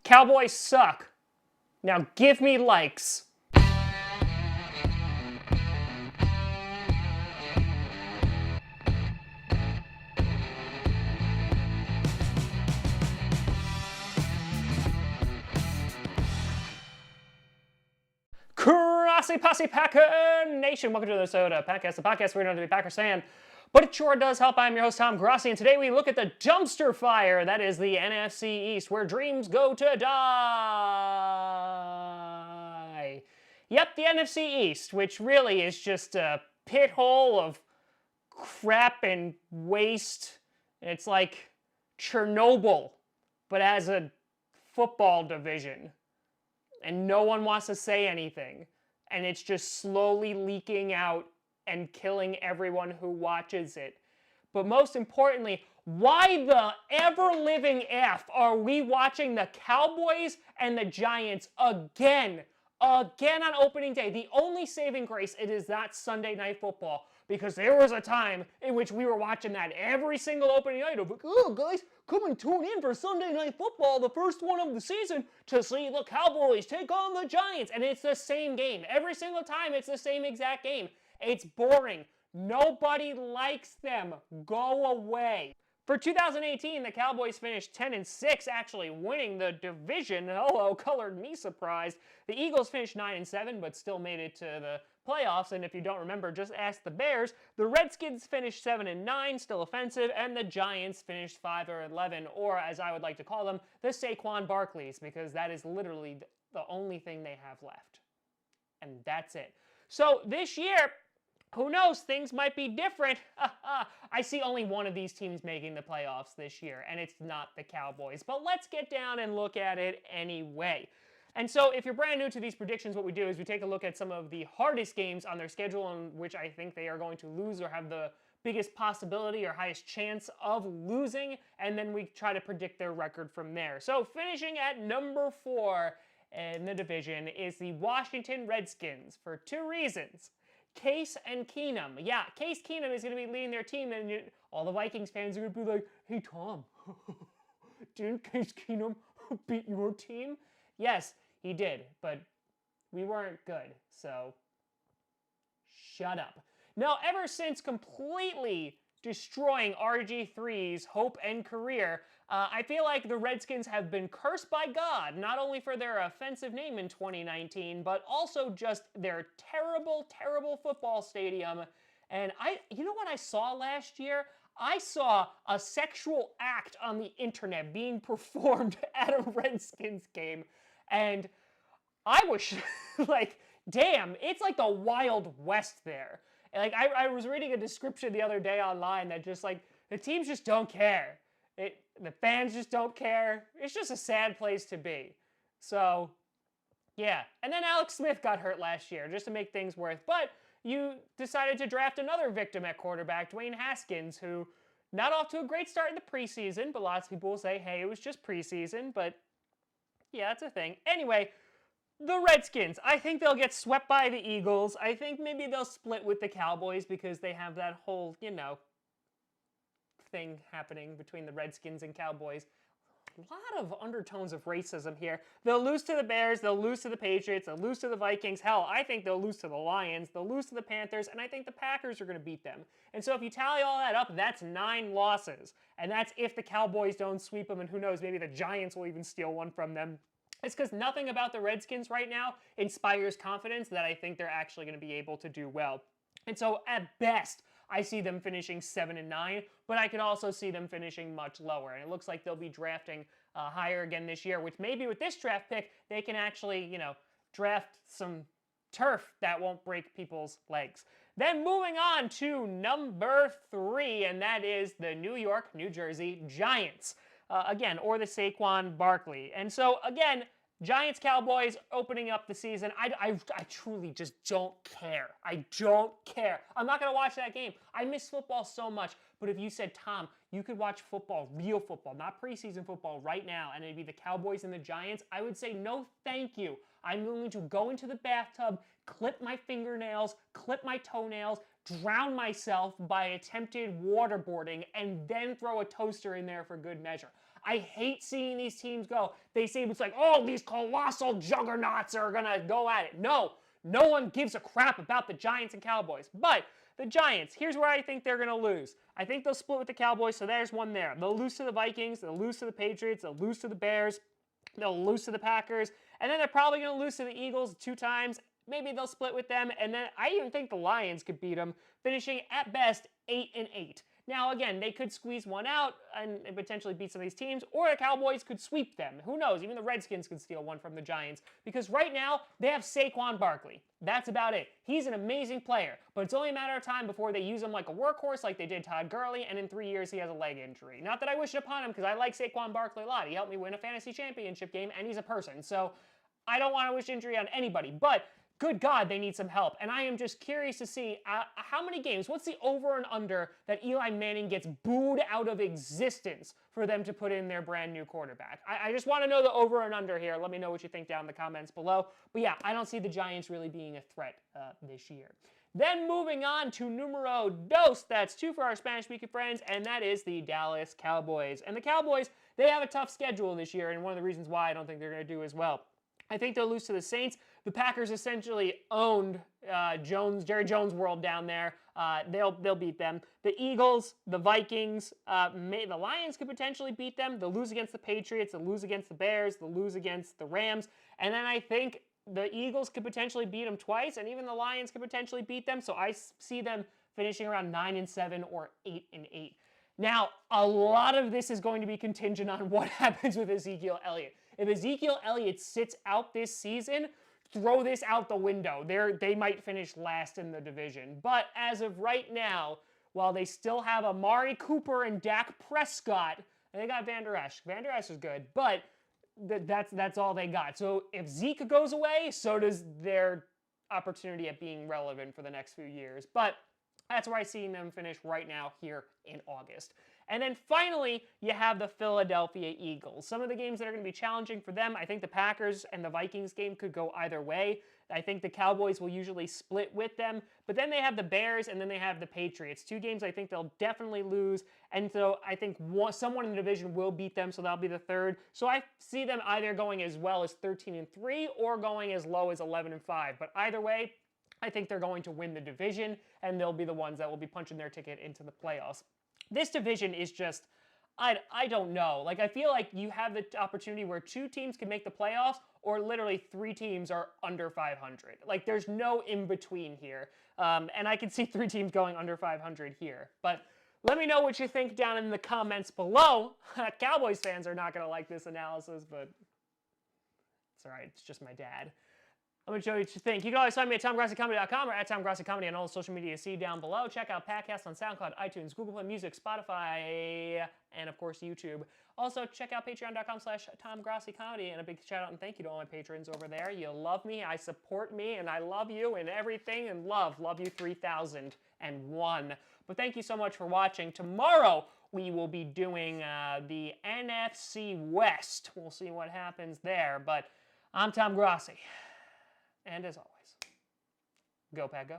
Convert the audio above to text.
Cowboys suck. Now give me likes. Crossy Posse Packer Nation, welcome to the Soda Podcast, the podcast where you don't have to be Packers fan, but it sure does help. I'm your host, Tom Grossi, and today we look at the dumpster fire that is the NFC East, where dreams go to die. Yep, the NFC East, which really is just a pit hole of crap and waste. It's like Chernobyl, but as a football division. And no one wants to say anything. And it's just slowly leaking out and killing everyone who watches it. But most importantly, why the ever-living F are we watching the Cowboys and the Giants again? Again on opening day. The only saving grace, it is not Sunday Night Football. Because there was a time in which we were watching that every single opening night of, oh guys, come and tune in for Sunday Night Football, the first one of the season, to see the Cowboys take on the Giants. And it's the same game. Every single time it's the same exact game. It's boring. Nobody likes them. Go away. For 2018, the Cowboys finished 10-6, actually winning the division. Hello, colored me surprised. The Eagles finished 9-7, but still made it to the playoffs. And if you don't remember, just ask the Bears. The Redskins finished 7-9, still offensive, and the Giants finished 5-11, or as I would like to call them, the Saquon Barkleys, because that is literally the only thing they have left. And that's it. So this year, who knows? Things might be different. I see only one of these teams making the playoffs this year, and it's not the Cowboys. But let's get down and look at it anyway. And so if you're brand new to these predictions, what we do is we take a look at some of the hardest games on their schedule in which I think they are going to lose or have the biggest possibility or highest chance of losing, and then we try to predict their record from there. So finishing at number 4 in the division is the Washington Redskins for 2 reasons. Case and Keenum. Yeah, Case Keenum is going to be leading their team, and all the Vikings fans are going to be like, hey, Tom, didn't Case Keenum beat your team? Yes, he did, but we weren't good, so shut up. Now, ever since completely destroying RG3's hope and career, I feel like the Redskins have been cursed by God, not only for their offensive name in 2019, but also just their terrible, terrible football stadium. And you know what I saw last year? I saw a sexual act on the internet being performed at a Redskins game. And I was like, damn, it's like the Wild West there. And like I was reading a description the other day online that just like, the teams just don't care. The fans just don't care. It's just a sad place to be. So, yeah. And then Alex Smith got hurt last year, just to make things worse. But you decided to draft another victim at quarterback, Dwayne Haskins, who not off to a great start in the preseason, but lots of people will say, hey, it was just preseason. But, yeah, that's a thing. Anyway, the Redskins. I think they'll get swept by the Eagles. I think maybe they'll split with the Cowboys because they have that whole, thing happening between the Redskins and Cowboys. A lot of undertones of racism here. They'll lose to the Bears, they'll lose to the Patriots, they'll lose to the Vikings. Hell, I think they'll lose to the Lions, they'll lose to the Panthers, and I think the Packers are going to beat them. And so if you tally all that up, that's 9 losses. And that's if the Cowboys don't sweep them, and who knows, maybe the Giants will even steal one from them. It's because nothing about the Redskins right now inspires confidence that I think they're actually going to be able to do well. And so at best, I see them finishing 7-9, but I could also see them finishing much lower. And it looks like they'll be drafting higher again this year, which maybe with this draft pick, they can actually, draft some turf that won't break people's legs. Then moving on to number 3, and that is the New York, New Jersey Giants. Again, or the Saquon Barkley. And so, again, Giants, Cowboys opening up the season. I truly just don't care. I don't care. I'm not going to watch that game. I miss football so much. But if you said, Tom, you could watch football, real football, not preseason football right now, and it'd be the Cowboys and the Giants, I would say no thank you. I'm going to go into the bathtub, clip my fingernails, clip my toenails, drown myself by attempted waterboarding, and then throw a toaster in there for good measure. I hate seeing these teams go. They say it's like, oh, these colossal juggernauts are going to go at it. No one gives a crap about the Giants and Cowboys. But the Giants, here's where I think they're going to lose. I think they'll split with the Cowboys, so there's one there. They'll lose to the Vikings, they'll lose to the Patriots, they'll lose to the Bears, they'll lose to the Packers, and then they're probably going to lose to the Eagles 2 times. Maybe they'll split with them, and then I even think the Lions could beat them, finishing at best 8-8. Now, again, they could squeeze one out and potentially beat some of these teams, or the Cowboys could sweep them. Who knows? Even the Redskins could steal one from the Giants, because right now, they have Saquon Barkley. That's about it. He's an amazing player, but it's only a matter of time before they use him like a workhorse like they did Todd Gurley, and in 3 years, he has a leg injury. Not that I wish it upon him, because I like Saquon Barkley a lot. He helped me win a fantasy championship game, and he's a person, so I don't want to wish injury on anybody, but good God, they need some help. And I am just curious to see how many games, what's the over and under that Eli Manning gets booed out of existence for them to put in their brand new quarterback. I just want to know the over and under here. Let me know what you think down in the comments below. But yeah, I don't see the Giants really being a threat this year. Then moving on to numero dos, that's 2 for our Spanish-speaking friends, and that is the Dallas Cowboys. And the Cowboys, they have a tough schedule this year, and one of the reasons why I don't think they're going to do as well. I think they'll lose to the Saints. The Packers essentially owned Jerry Jones world down there. They'll beat them. The Eagles, the Vikings, the Lions could potentially beat them. They'll lose against the Patriots. They'll lose against the Bears. They'll lose against the Rams. And then I think the Eagles could potentially beat them twice, and even the Lions could potentially beat them. So I see them finishing around 9-7 or 8-8. Now, a lot of this is going to be contingent on what happens with Ezekiel Elliott. If Ezekiel Elliott sits out this season, throw this out the window. They might finish last in the division. But as of right now, while they still have Amari Cooper and Dak Prescott, and they got Van Der Esch. Van Der Esch is good, but that's all they got. So if Zeke goes away, so does their opportunity at being relevant for the next few years. But that's where I see them finish right now here in August. And then finally, you have the Philadelphia Eagles. Some of the games that are going to be challenging for them, I think the Packers and the Vikings game could go either way. I think the Cowboys will usually split with them. But then they have the Bears and then they have the Patriots. 2 games I think they'll definitely lose. And so I think someone in the division will beat them, so that'll be the 3rd. So I see them either going as well as 13-3 or going as low as 11-5. But either way, I think they're going to win the division, and they'll be the ones that will be punching their ticket into the playoffs. This division is just, I don't know. Like, I feel like you have the opportunity where 2 teams can make the playoffs, or literally 3 teams are under 500. Like, there's no in-between here. And I can see 3 teams going under 500 here. But let me know what you think down in the comments below. Cowboys fans are not going to like this analysis, but it's all right. It's just my dad. I'm going to show you what you think. You can always find me at TomGrassiComedy.com or at TomGrassiComedy on all the social media you see down below. Check out podcasts on SoundCloud, iTunes, Google Play Music, Spotify, and of course YouTube. Also, check out patreon.com/TomGrassiComedy, and a big shout out and thank you to all my patrons over there. You love me, I support me, and I love you and everything, and love you 3001. But thank you so much for watching. Tomorrow, we will be doing the NFC West. We'll see what happens there, but I'm Tom Grassi. And as always, go Pack Go.